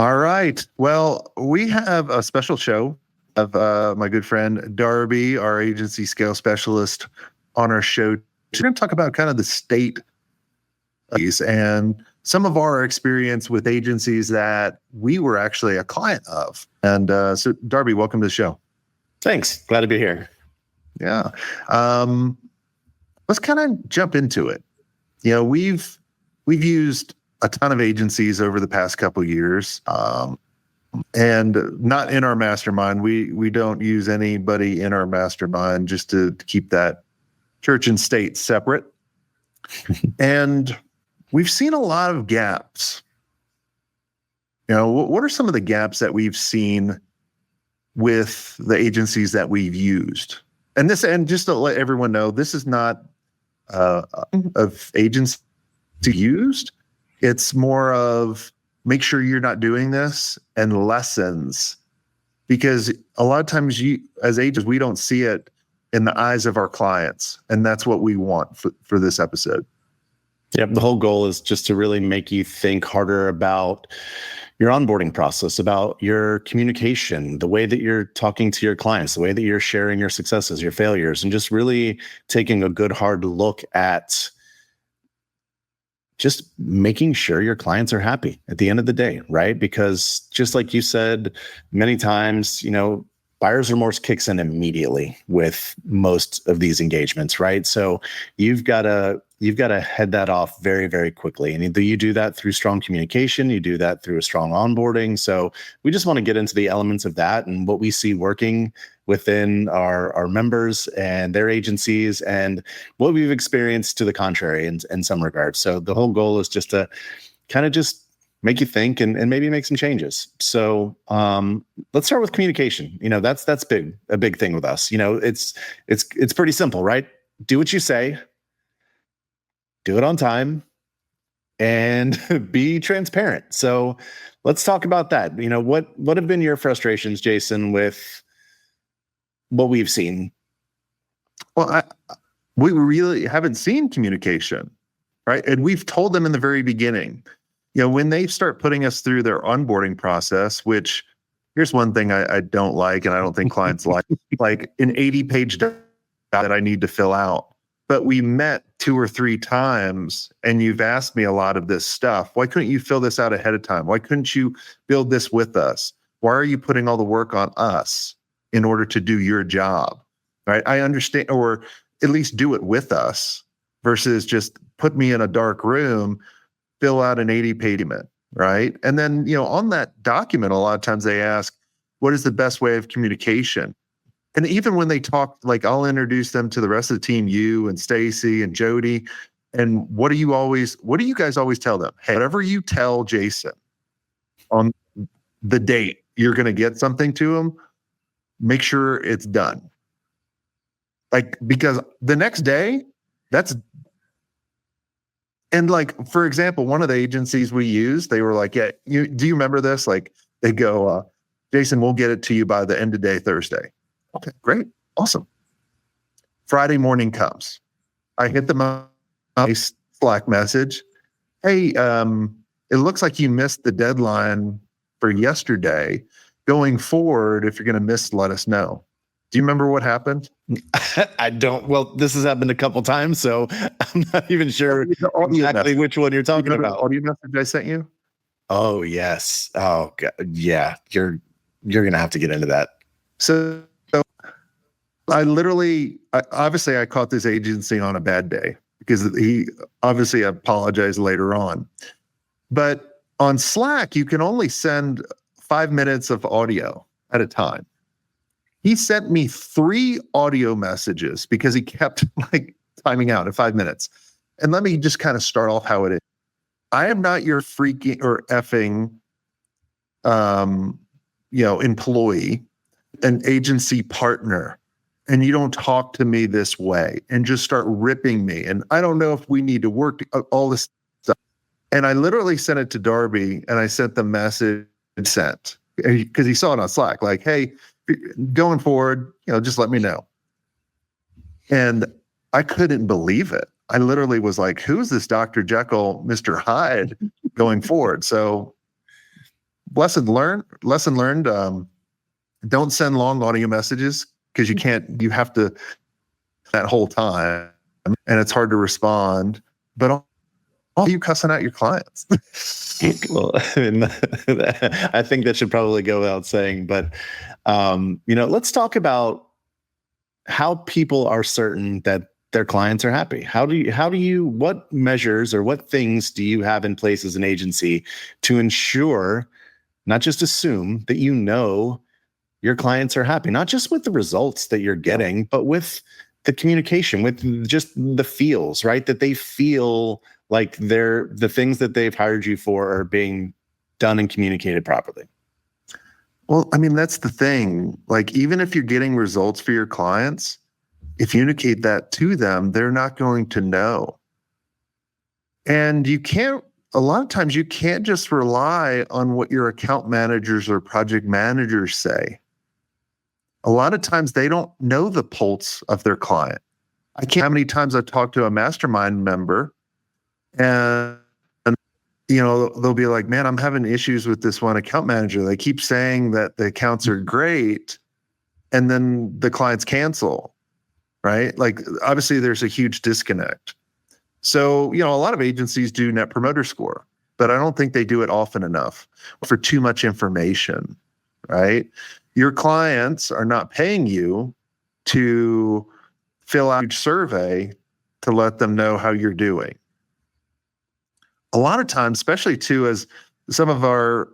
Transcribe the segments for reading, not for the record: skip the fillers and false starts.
All right. Well, we have a special show of my good friend Darby, our agency scale specialist, on our show. We're going to talk about kind of the state of these and some of our experience with agencies that we were actually a client of. And so, Darby, welcome to the show. Thanks. Glad to be here. Yeah. Let's kind of jump into it. You know, we've used a ton of agencies over the past couple of years, and not in our mastermind. We don't use anybody in our mastermind, just to keep that church and state separate. And we've seen a lot of gaps. You know, what are some of the gaps that we've seen with the agencies that we've used? And just to let everyone know, this is not of agency used. It's more of make sure you're not doing this and lessons, because a lot of times as agents, we don't see it in the eyes of our clients. And that's what we want for this episode. Yep. The whole goal is just to really make you think harder about your onboarding process, about your communication, the way that you're talking to your clients, the way that you're sharing your successes, your failures, and just really taking a good hard look at just making sure your clients are happy at the end of the day, right? Because just like you said many times, you know, buyer's remorse kicks in immediately with most of these engagements, right? So you've got to head that off very, very quickly. And you do that through strong communication, you do that through a strong onboarding. So we just want to get into the elements of that and what we see working within our members and their agencies and what we've experienced to the contrary in some regards. So the whole goal is just to kind of just make you think and maybe make some changes. So let's start with communication. You know, that's a big thing with us. You know, it's pretty simple, right? Do what you say, do it on time, and be transparent. So let's talk about that. You know, what have been your frustrations, Jason, with what we've seen? Well, we really haven't seen communication, right? And we've told them in the very beginning, you know, when they start putting us through their onboarding process, which here's one thing I don't like, and I don't think clients like an 80-page document that I need to fill out. But we met 2 or 3 times and you've asked me a lot of this stuff. Why couldn't you fill this out ahead of time? Why couldn't you build this with us? Why are you putting all the work on us in order to do your job? Right? I understand, or at least do it with us versus just put me in a dark room, fill out an 80-page document, right? And then, you know, on that document, a lot of times they ask, what is the best way of communication? And even when they talk, like I'll introduce them to the rest of the team, you and Stacy and Jody. And what do you guys always tell them? Hey, whatever you tell Jason on the date you're going to get something to him, make sure it's done. Like, because the next day, and like, for example, one of the agencies we used, they were like, yeah, do you remember this? Like they go, Jason, we'll get it to you by the end of day Thursday. Okay, great. Awesome. Friday morning comes. I hit them up a Slack message. Hey, it looks like you missed the deadline for yesterday. Going forward, if you're going to miss, let us know. Do you remember what happened? I don't. Well, this has happened a couple times, so I'm not even sure exactly which one you're talking about. The audio message I sent you? Oh, yes. Oh, God. Yeah. You're going to have to get into that. So I caught this agency on a bad day because he obviously apologized later on. But on Slack, you can only send 5 minutes of audio at a time. He sent me 3 audio messages because he kept like timing out at 5 minutes. And let me just kind of start off how it is. I am not your freaking or effing, employee, an agency partner. And you don't talk to me this way and just start ripping me. And I don't know if we need to work all this stuff. And I literally sent it to Darby and I sent the message sent because he saw it on Slack. Like, hey, going forward, just let me know. And I couldn't believe it. I literally was like, who's this Dr. Jekyll, Mr. Hyde going forward? So lesson learned. Don't send long audio messages because you have to that whole time and it's hard to respond, but all you cussing out your clients. Well, I think that should probably go without saying, but let's talk about how people are certain that their clients are happy. What measures or what things do you have in place as an agency to ensure, not just assume, that your clients are happy, not just with the results that you're getting, but with the communication, with just the feels, right? That they feel like the things that they've hired you for are being done and communicated properly. Well, I mean, that's the thing. Like, even if you're getting results for your clients, if you communicate that to them, they're not going to know. And a lot of times you can't just rely on what your account managers or project managers say. A lot of times they don't know the pulse of their client. I can't how many times I've talked to a mastermind member and they'll be like, man, I'm having issues with this one account manager. They keep saying that the accounts are great, and then the clients cancel, right? Like, obviously there's a huge disconnect. So, a lot of agencies do Net Promoter Score, but I don't think they do it often enough for too much information, right? Your clients are not paying you to fill out a survey to let them know how you're doing. A lot of times, especially too, as some of our,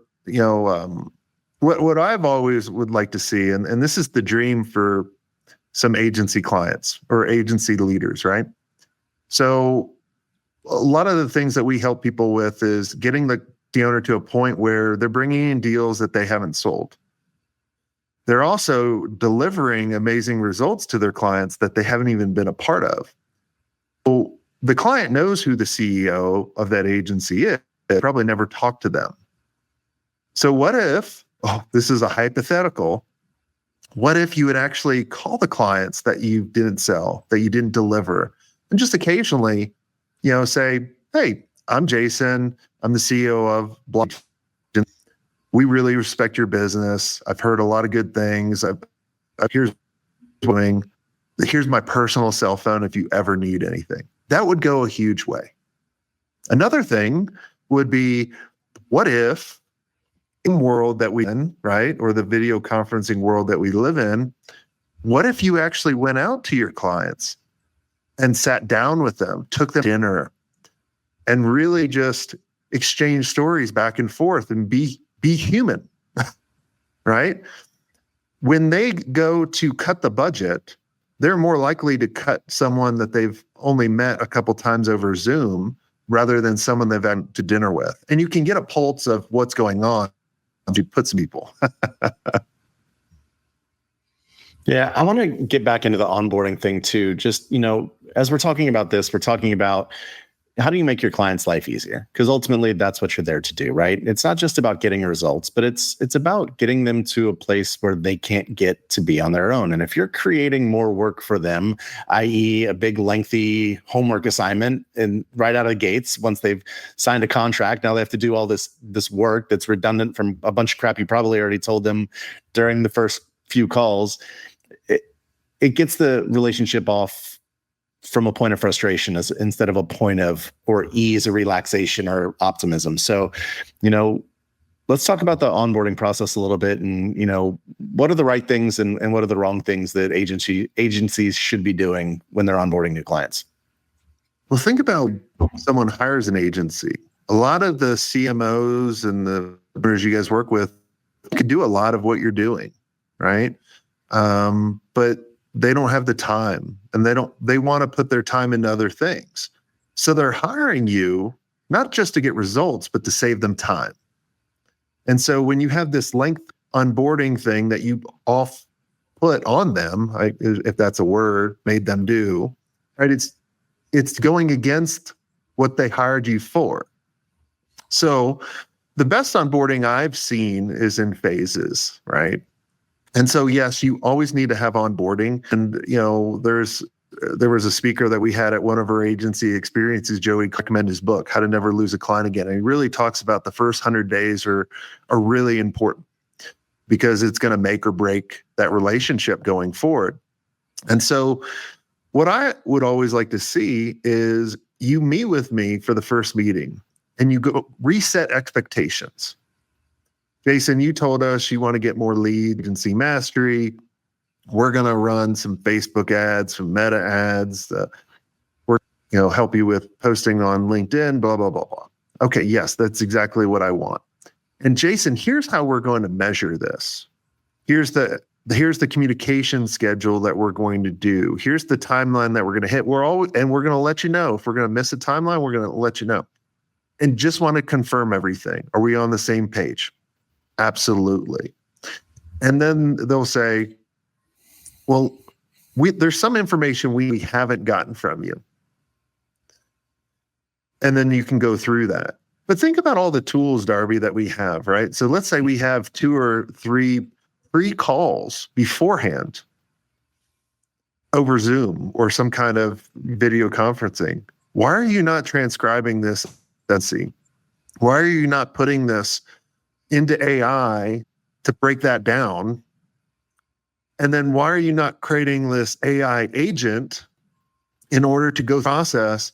what I've always would like to see, and this is the dream for some agency clients or agency leaders, right? So a lot of the things that we help people with is getting the owner to a point where they're bringing in deals that they haven't sold. They're also delivering amazing results to their clients that they haven't even been a part of. So the client knows who the CEO of that agency is. They probably never talked to them. So what if, this is a hypothetical, what if you would actually call the clients that you didn't sell, that you didn't deliver, and just occasionally, say, hey, I'm Jason. I'm the CEO of blah. We really respect your business. I've heard a lot of good things. Here's my personal cell phone if you ever need anything. That would go a huge way. Another thing would be, what if in the world that we in, right, or the video conferencing world that we live in, what if you actually went out to your clients and sat down with them, took them to dinner, and really just exchange stories back and forth and be human, right? When they go to cut the budget, they're more likely to cut someone that they've only met a couple times over Zoom rather than someone they've had to dinner with. And you can get a pulse of what's going on if you put some people. Yeah, I want to get back into the onboarding thing too. Just, as we're talking about this, we're talking about how do you make your client's life easier? Because ultimately that's what you're there to do, right? It's not just about getting results, but it's about getting them to a place where they can't get to be on their own. And if you're creating more work for them, i.e. a big lengthy homework assignment, and right out of the gates, once they've signed a contract, now they have to do all this work that's redundant from a bunch of crap you probably already told them during the first few calls. It gets the relationship off from a point of frustration instead of a point of or ease or relaxation or optimism. So, let's talk about the onboarding process a little bit, and what are the right things and what are the wrong things that agencies should be doing when they're onboarding new clients. Well, think about someone hires an agency. A lot of the CMOs and the owners you guys work with could do a lot of what you're doing, right? But they don't have the time, and they want to put their time into other things. So they're hiring you not just to get results, but to save them time. And so when you have this length onboarding thing that you off put on them, if that's a word, made them do, right? It's going against what they hired you for. So the best onboarding I've seen is in phases, right? And so, yes, you always need to have onboarding. And, there's there was a speaker that we had at one of our agency experiences, Joey, recommend his book, How to Never Lose a Client Again. And he really talks about the first 100 days are really important because it's going to make or break that relationship going forward. And so what I would always like to see is you meet with me for the first meeting and you go reset expectations. Jason, you told us you want to get more leads and see mastery. We're going to run some Facebook ads, some meta ads. We're, help you with posting on LinkedIn, blah, blah, blah, blah. Okay, yes, that's exactly what I want. And Jason, here's how we're going to measure this. Here's the communication schedule that we're going to do. Here's the timeline that we're going to hit. We're going to let you know. If we're going to miss a timeline, we're going to let you know. And just want to confirm everything. Are we on the same page? Absolutely. And then they'll say, well, there's some information we haven't gotten from you. And then you can go through that. But think about all the tools, Darby, that we have, right? So let's say we have 2 or 3 pre-calls beforehand over Zoom or some kind of video conferencing. Why are you not transcribing this? Why are you not putting this into AI to break that down? And then why are you not creating this AI agent in order to go process,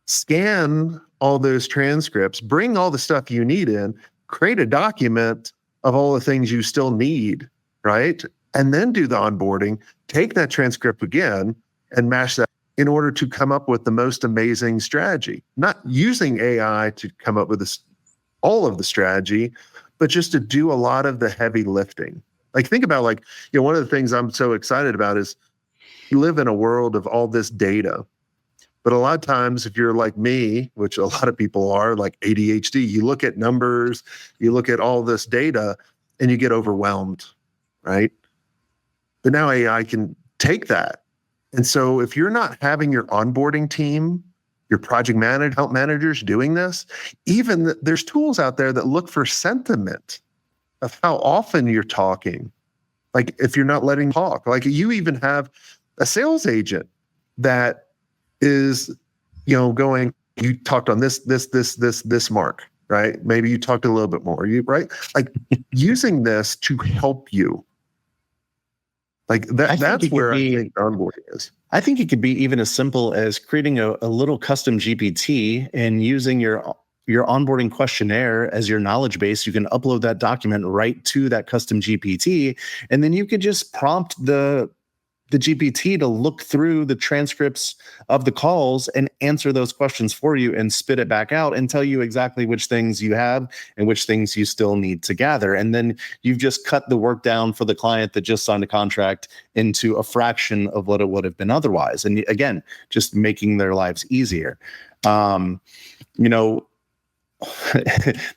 scan all those transcripts, bring all the stuff you need in, create a document of all the things you still need, right? And then do the onboarding, take that transcript again and mash that in order to come up with the most amazing strategy. Not using AI to come up with all of the strategy, but just to do a lot of the heavy lifting. Like think about one of the things I'm so excited about is you live in a world of all this data. But a lot of times if you're like me, which a lot of people are, like ADHD, you look at numbers, you look at all this data and you get overwhelmed, right? But now AI can take that. And so if you're not having your onboarding team, your project account managers doing this, even there's tools out there that look for sentiment of how often you're talking. Like if you're not letting talk, like you even have a sales agent that is, going, you talked on this mark, right? Maybe you talked a little bit more, right? Like using this to help you. Like that's where I think onboarding is. I think it could be even as simple as creating a little custom GPT and using your onboarding questionnaire as your knowledge base. You can upload that document right to that custom GPT, and then you could just prompt the GPT to look through the transcripts of the calls and answer those questions for you and spit it back out and tell you exactly which things you have and which things you still need to gather. And then you've just cut the work down for the client that just signed a contract into a fraction of what it would have been otherwise. And again, just making their lives easier. The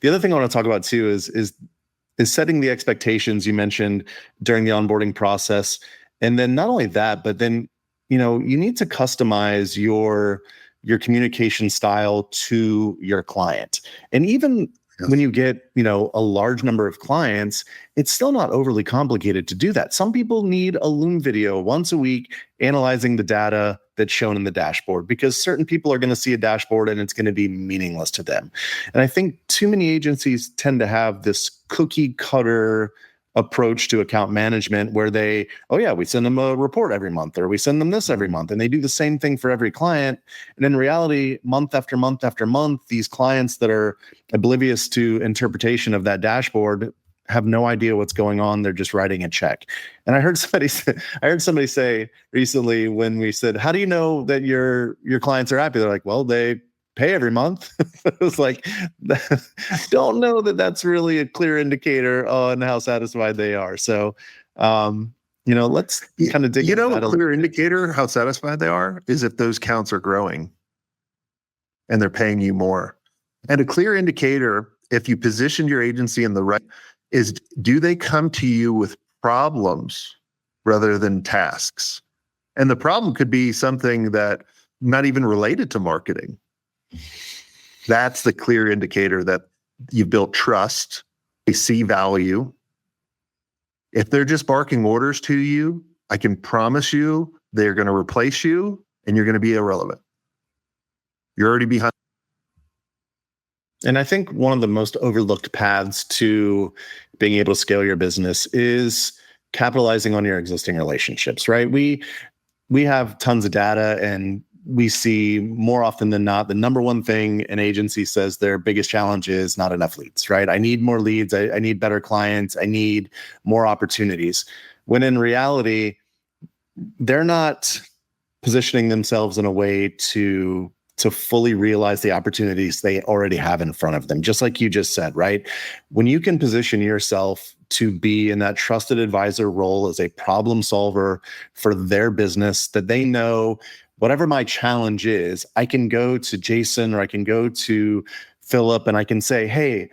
other thing I want to talk about too is setting the expectations you mentioned during the onboarding process. And then not only that, but then, you need to customize your communication style to your client. And even when you get, a large number of clients, it's still not overly complicated to do that. Some people need a Loom video once a week analyzing the data that's shown in the dashboard, because certain people are going to see a dashboard and it's going to be meaningless to them. And I think too many agencies tend to have this cookie cutter approach to account management where we send them a report every month, or we send them this every month, and they do the same thing for every client. And in reality, month after month after month, these clients that are oblivious to interpretation of that dashboard have no idea what's going on. They're just writing a check. And I heard somebody say recently, when we said, how do you know that your clients are happy? They're like, well, they pay every month. It was like, don't know that that's really a clear indicator on how satisfied they are. So, let's kind of dig into that. A clear indicator how satisfied they are is if those counts are growing and they're paying you more. And a clear indicator, if you position your agency in the right, is do they come to you with problems rather than tasks? And the problem could be something that not even related to marketing. That's the clear indicator that you've built trust. They see value. If they're just barking orders to you, I can promise you they're going to replace you and you're going to be irrelevant. You're already behind. And I think one of the most overlooked paths to being able to scale your business is capitalizing on your existing relationships, right? We have tons of data, and we see more often than not, the number one thing an agency says their biggest challenge is not enough leads, right? I need more leads. I need better clients. I need more opportunities. When in reality, they're not positioning themselves in a way to fully realize the opportunities they already have in front of them. Just like you just said, right? When you can position yourself to be in that trusted advisor role as a problem solver for their business, that they know whatever my challenge is, I can go to Jason or I can go to Philip and I can say, hey,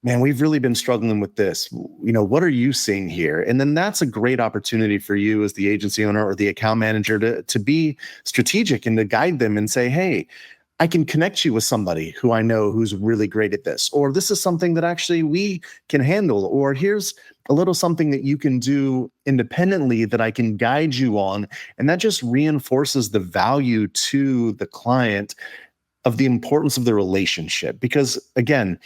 man, we've really been struggling with this. What are you seeing here? And then that's a great opportunity for you as the agency owner or the account manager to be strategic and to guide them and say, hey, I can connect you with somebody who I know who's really great at this, or this is something that actually we can handle, or here's a little something that you can do independently that I can guide you on. And that just reinforces the value to the client of the importance of the relationship. Because again,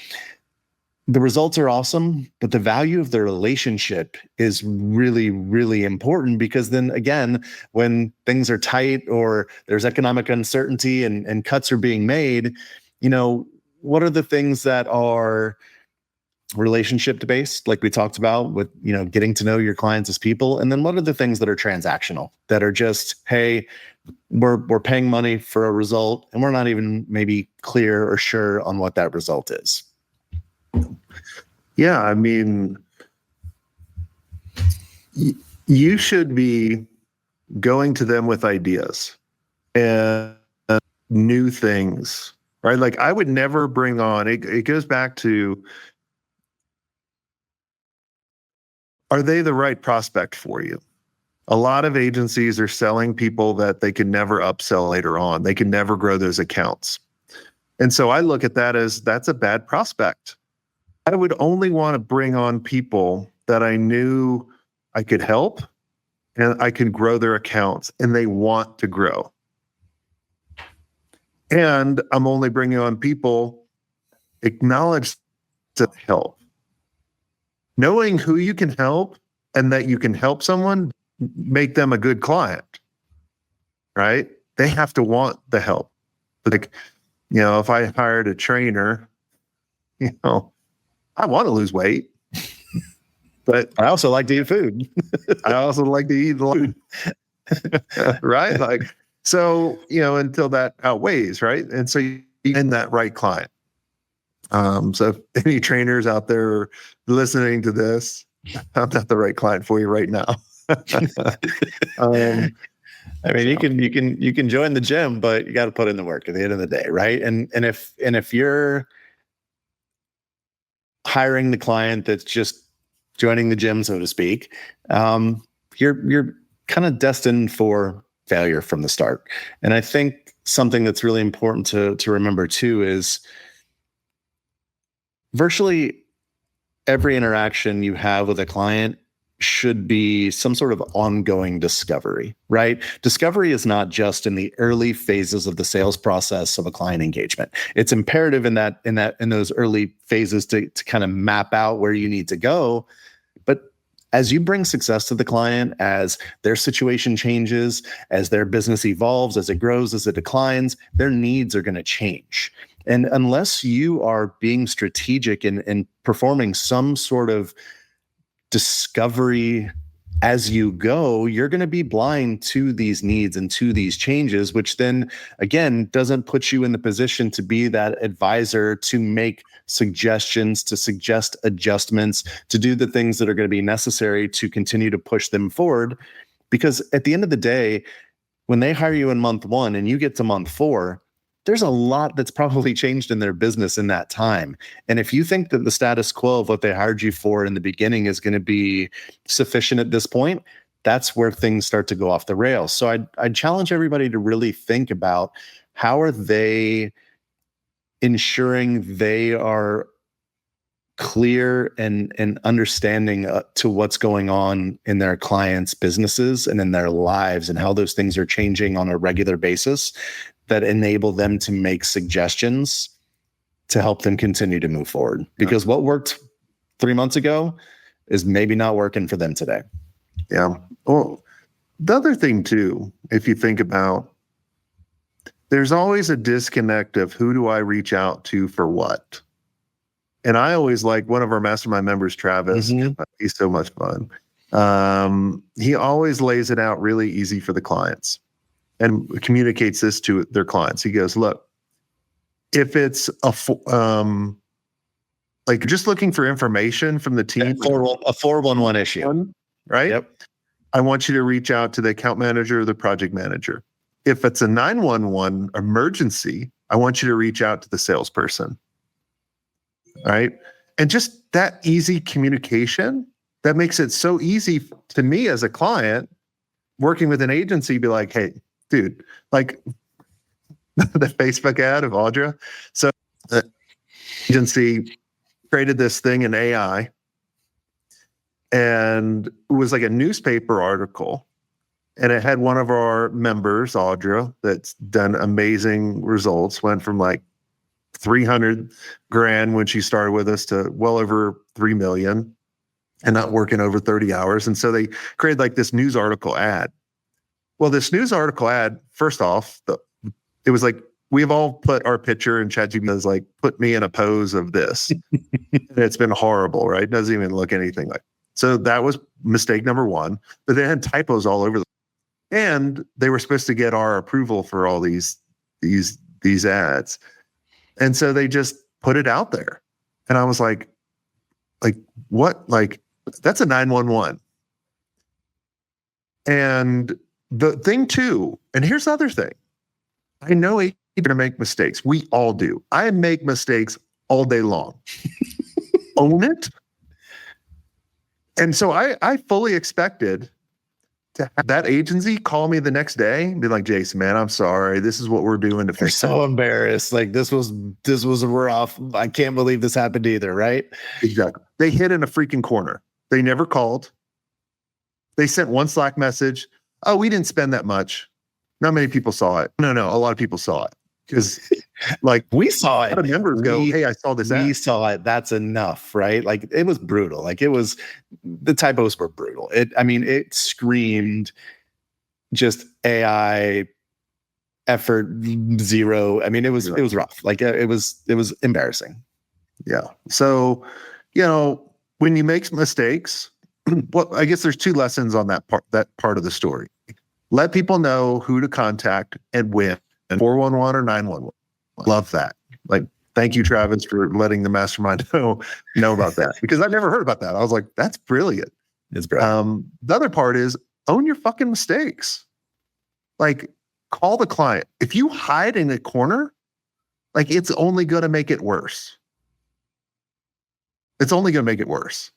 the results are awesome, but the value of the relationship is really, really important, because then again, when things are tight or there's economic uncertainty and cuts are being made, what are the things that are relationship based, like we talked about with, getting to know your clients as people? And then what are the things that are transactional, that are just, hey, we're paying money for a result and we're not even maybe clear or sure on what that result is. Yeah, I mean, you should be going to them with ideas and new things, right? Like I would never bring on, it goes back to, are they the right prospect for you? A lot of agencies are selling people that they can never upsell later on. They can never grow those accounts. And so I look at that as that's a bad prospect. I would only want to bring on people that I knew I could help and I could grow their accounts and they want to grow. And I'm only bringing on people acknowledge to help. Knowing who you can help and that you can help someone, make them a good client, right? They have to want the help. Like, if I hired a trainer, I want to lose weight, but I also like to eat food. I also like to eat a lot, right? Like, so, until that outweighs, right? And so you find that right client. So if any trainers out there listening to this, I'm not the right client for you right now. I mean, you can join the gym, but you got to put in the work at the end of the day, right? And if you're hiring the client that's just joining the gym, so to speak, you're kind of destined for failure from the start. And I think something that's really important to remember too is virtually every interaction you have with a client should be some sort of ongoing discovery, right? Discovery is not just in the early phases of the sales process of a client engagement. It's imperative in those early phases to kind of map out where you need to go. But as you bring success to the client, as their situation changes, as their business evolves, as it grows, as it declines, their needs are going to change. And unless you are being strategic and performing some sort of discovery as you go, you're going to be blind to these needs and to these changes, which then again doesn't put you in the position to be that advisor to make suggestions, to suggest adjustments, to do the things that are going to be necessary to continue to push them forward. Because at the end of the day, when they hire you in month 1 and you get to month 4, there's a lot that's probably changed in their business in that time. And if you think that the status quo of what they hired you for in the beginning is going to be sufficient at this point, that's where things start to go off the rails. So I'd challenge everybody to really think about, how are they ensuring they are clear and understanding to what's going on in their clients' businesses and in their lives and how those things are changing on a regular basis that enable them to make suggestions to help them continue to move forward. Because what worked 3 months ago is maybe not working for them today. Yeah. Well, the other thing too, if you think about, there's always a disconnect of who do I reach out to for what? And I always like one of our mastermind members, Travis. He's so much fun. He always lays it out really easy for the clients and communicates this to their clients. He goes, look, if it's like just looking for information from the team, a 411 issue, right? Yep. I want you to reach out to the account manager or the project manager. If it's a 911 emergency, I want you to reach out to the salesperson. Right. And just that easy communication, that makes it so easy to me as a client working with an agency, be like, hey, dude, like the Facebook ad of Audra. So the agency created this thing in AI, and it was like a newspaper article, and it had one of our members, Audra, that's done amazing results, went from like 300 grand when she started with us to well over 3 million and not working over 30 hours. And so they created like this news article ad. Well, this news article ad, first off, it was like, we've all put our picture in ChatGPT as like, put me in a pose of this. And it's been horrible, right? It doesn't even look anything like. So that was mistake number one. But they had typos all over. And they were supposed to get our approval for all these ads. And so they just put it out there. And I was like what? Like, that's a 911. And the thing too, and here's the other thing. I know you're going to make mistakes. We all do. I make mistakes all day long. Own it. And so I fully expected to have that agency call me the next day and be like, Jason, man, I'm sorry. This is what we're doing to fix. They're so embarrassed. Like this was rough. I can't believe this happened either, right? Exactly. They hid in a freaking corner. They never called. They sent one Slack message. Oh, we didn't spend that much. Not many people saw it. No, a lot of people saw it. Because like we saw it. A lot of members go, hey, I saw this ad. We saw it. That's enough, right? Like it was brutal. Like the typos were brutal. It screamed just AI effort zero. It was rough. Like it was embarrassing. Yeah. So, when you make mistakes, well, I guess there's two lessons on that part of the story. Let people know who to contact and when. And 411 or 911. Love that. Like, thank you, Travis, for letting the mastermind know about that, because I've never heard about that. I was like, that's brilliant. It's brilliant. The other part is own your fucking mistakes. Like, call the client. If you hide in a corner, like, it's only going to make it worse. It's only going to make it worse.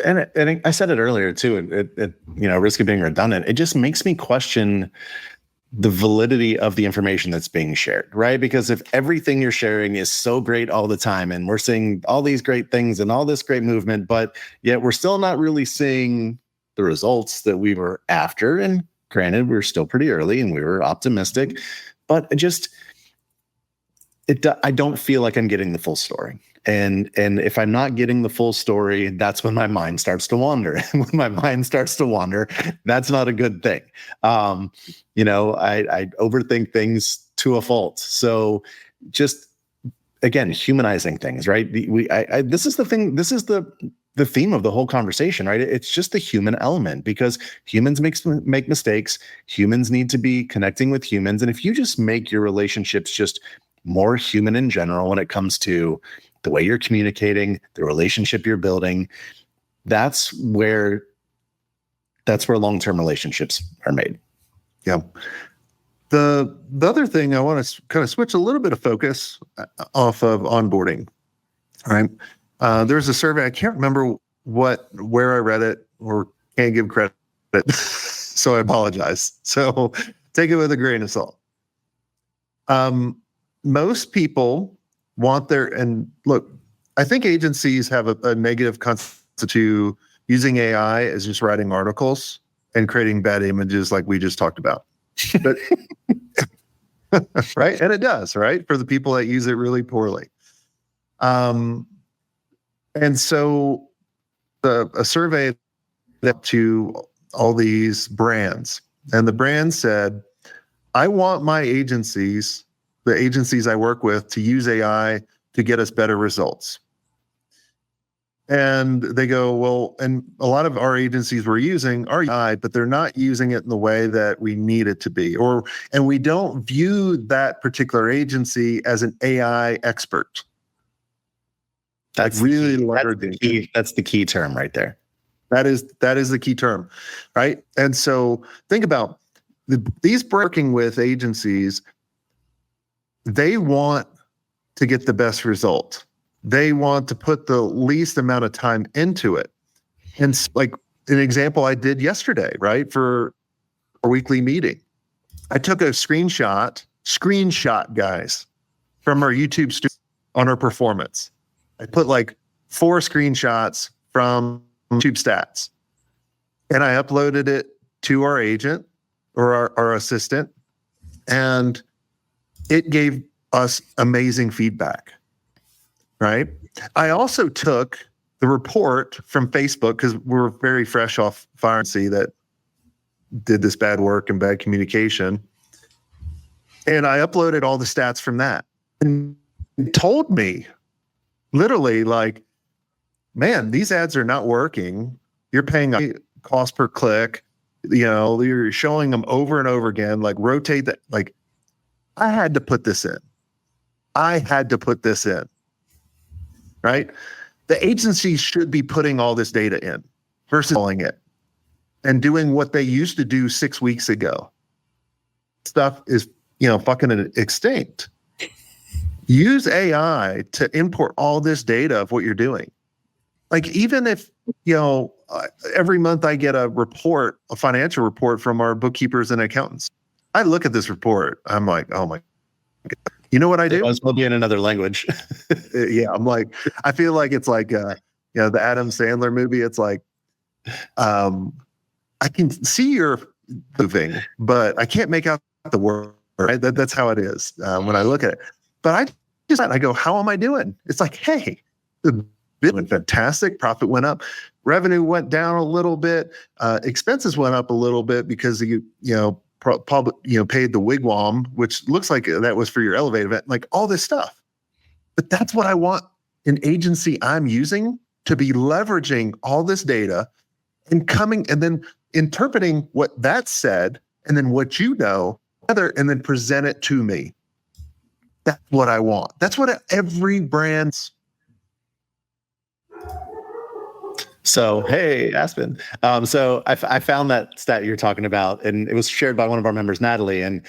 And I said it earlier too. Risk of being redundant. It just makes me question the validity of the information that's being shared, right? Because if everything you're sharing is so great all the time, and we're seeing all these great things and all this great movement, but yet we're still not really seeing the results that we were after. And granted, we're still pretty early and we were optimistic, but I don't feel like I'm getting the full story. And if I'm not getting the full story, that's when my mind starts to wander. And when my mind starts to wander, that's not a good thing. I overthink things to a fault. So just, again, humanizing things, right? This is the thing. This is the theme of the whole conversation, right? It's just the human element, because humans make mistakes. Humans need to be connecting with humans. And if you just make your relationships just more human in general, when it comes to the way you're communicating, the relationship you're building, that's where long-term relationships are made. Yeah. The other thing I want to kind of switch a little bit of focus off of onboarding. All right. There's a survey. I can't remember where I read it, or can't give credit. So I apologize. So take it with a grain of salt. Most people want their, and look, I think agencies have a negative concept to using AI as just writing articles and creating bad images like we just talked about. But right? And it does, right? For the people that use it really poorly. And so a survey that to all these brands, and the brand said, I want my agencies, the agencies I work with, to use AI to get us better results. And they go, well, and a lot of our agencies we're using are AI, but they're not using it in the way that we need it to be. And we don't view that particular agency as an AI expert. That's really leveraging. That's the key term right there. That is the key term, right? And so think about these working with agencies, they want to get the best result. They want to put the least amount of time into it. And like an example I did yesterday, right? For a weekly meeting, I took a screenshot guys, from our YouTube studio on our performance. I put like 4 screenshots from YouTube stats, and I uploaded it to our agent or our assistant, and it gave us amazing feedback. Right. I also took the report from Facebook, because we're very fresh off fire and see that did this bad work and bad communication. And I uploaded all the stats from that, and it told me literally, like, man, these ads are not working. You're paying a cost per click. You're showing them over and over again, like rotate that. Like, I had to put this in. Right? The agency should be putting all this data in versus calling it and doing what they used to do 6 weeks ago. Stuff is, fucking extinct. Use AI to import all this data of what you're doing. Like, even if, every month I get a financial report from our bookkeepers and accountants. I look at this report. I'm like, oh my God. You know what I do? It will be in another language. Yeah, I'm like, I feel like it's like, the Adam Sandler movie. It's like, I can see you're moving, but I can't make out the word. Right? That's how it is when I look at it. But I go, how am I doing? It's like, hey, the bid went fantastic. Profit went up. Revenue went down a little bit. Expenses went up a little bit because paid the wigwam, which looks like that was for your Elevate event, like all this stuff. But that's what I want an agency I'm using to be leveraging all this data and coming and then interpreting what that said and then what and then present it to me. That's what I want. That's what every brand's. So, hey, Aspen. So I found that stat you're talking about, and it was shared by one of our members, Natalie, and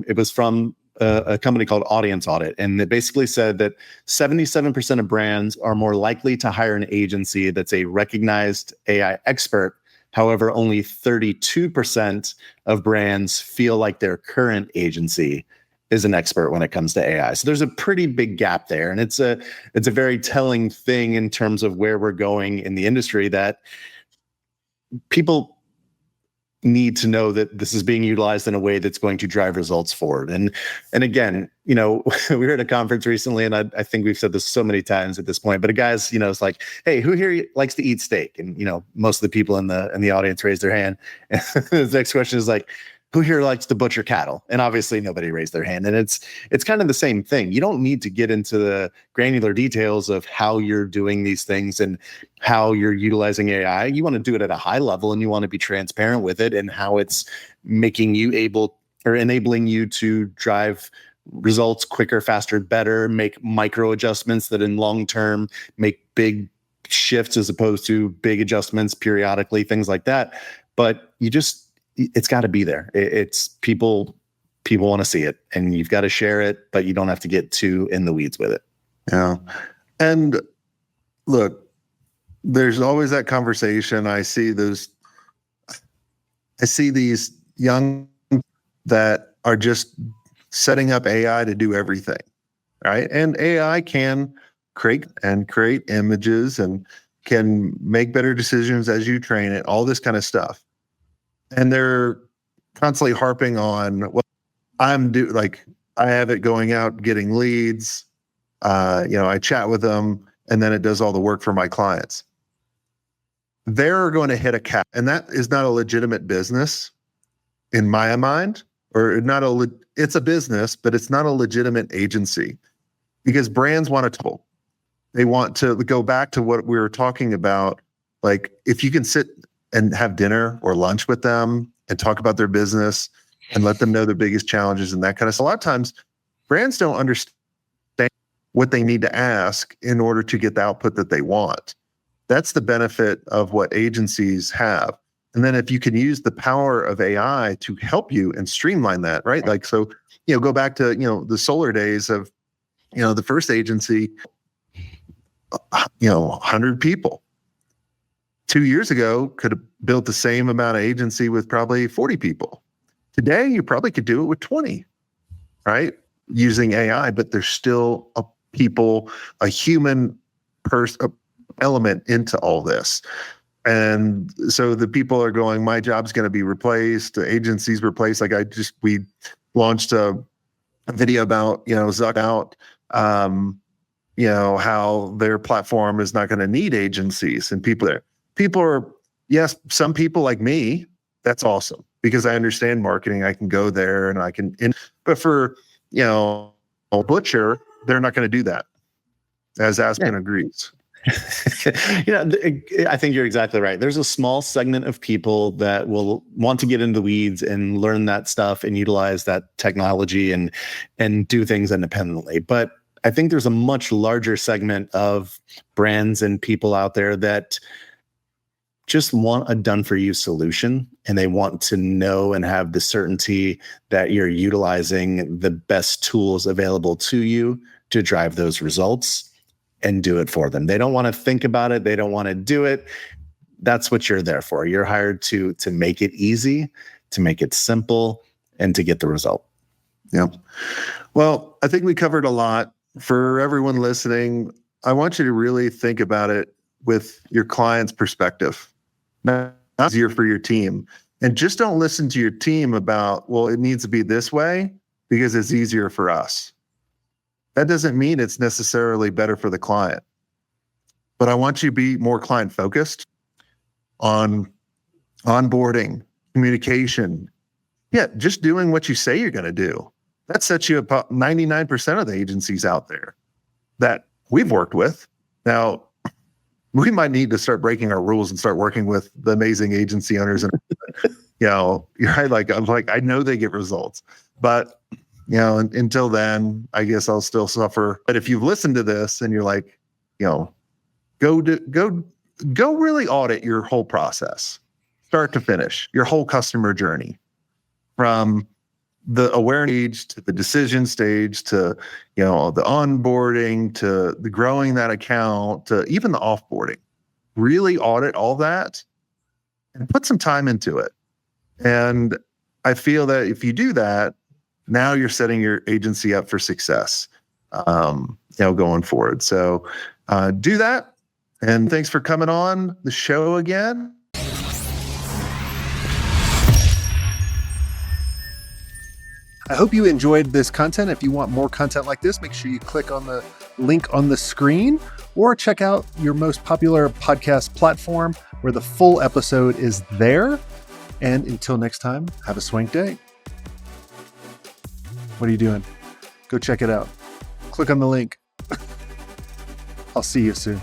it was from a company called Audience Audit. And it basically said that 77% of brands are more likely to hire an agency that's a recognized AI expert. However, only 32% of brands feel like their current agency is an expert when it comes to AI. So there's a pretty big gap there. And it's a very telling thing in terms of where we're going in the industry, that people need to know that this is being utilized in a way that's going to drive results forward. And again, we were at a conference recently, and I think we've said this so many times at this point, but a guy's, it's like, hey, who here likes to eat steak? And, most of the people in the audience raised their hand. And the next question is like, who here likes to butcher cattle? And obviously nobody raised their hand. And it's kind of the same thing. You don't need to get into the granular details of how you're doing these things and how you're utilizing AI. You want to do it at a high level, and you want to be transparent with it and how it's making you enabling you to drive results quicker, faster, better, make micro adjustments that in long term make big shifts as opposed to big adjustments periodically, things like that. But it's got to be there. It's people want to see it, and you've got to share it, but you don't have to get too in the weeds with it. Yeah. And look, there's always that conversation. I see these young that are just setting up AI to do everything. right? And AI can create images and can make better decisions as you train it, all this kind of stuff. And they're constantly harping on, well, I have it going out, getting leads. I chat with them, and then it does all the work for my clients. They're going to hit a cap, and that is not a legitimate business in my mind, or it's a business, but it's not a legitimate agency, because brands want they want to go back to what we were talking about. Like, if you can sit and have dinner or lunch with them and talk about their business and let them know their biggest challenges and that kind of stuff. A lot of times brands don't understand what they need to ask in order to get the output that they want. That's the benefit of what agencies have. And then if you can use the power of AI to help you and streamline that, right? Like, so, go back to, the solar days of, the first agency, 100 people. 2 years ago could have built the same amount of agency with probably 40 people. Today, you probably could do it with 20, right? Using AI, but there's still a human element into all this. And so the people are going, my job's going to be replaced, the agency's replaced. Like we launched a video about, Zuck out, how their platform is not going to need agencies and people there. People are, yes, some people like me, that's awesome because I understand marketing. I can go there and but for, a butcher, they're not going to do that, as Aspen agrees. I think you're exactly right. There's a small segment of people that will want to get into the weeds and learn that stuff and utilize that technology and do things independently. But I think there's a much larger segment of brands and people out there that just want a done-for-you solution, and they want to know and have the certainty that you're utilizing the best tools available to you to drive those results and do it for them. They don't want to think about it. They don't want to do it. That's what you're there for. You're hired to make it easy, to make it simple, and to get the result. Yeah. Well, I think we covered a lot. For everyone listening, I want you to really think about it with your client's perspective. Not easier for your team. And just don't listen to your team about, well, it needs to be this way because it's easier for us. That doesn't mean it's necessarily better for the client. But I want you to be more client focused on onboarding, communication. Yeah, just doing what you say you're going to do. That sets you about 99% of the agencies out there that we've worked with. Now, we might need to start breaking our rules and start working with the amazing agency owners. And, you're right. I know they get results, but, until then, I guess I'll still suffer. But if you've listened to this and you're like, go really audit your whole process, start to finish, your whole customer journey, from the awareness stage to the decision stage to, the onboarding to the growing that account to even the offboarding. Really audit all that and put some time into it. And I feel that if you do that, now you're setting your agency up for success, going forward. So do that. And thanks for coming on the show again. I hope you enjoyed this content. If you want more content like this, make sure you click on the link on the screen or check out your most popular podcast platform where the full episode is there. And until next time, have a swank day. What are you doing? Go check it out. Click on the link. I'll see you soon.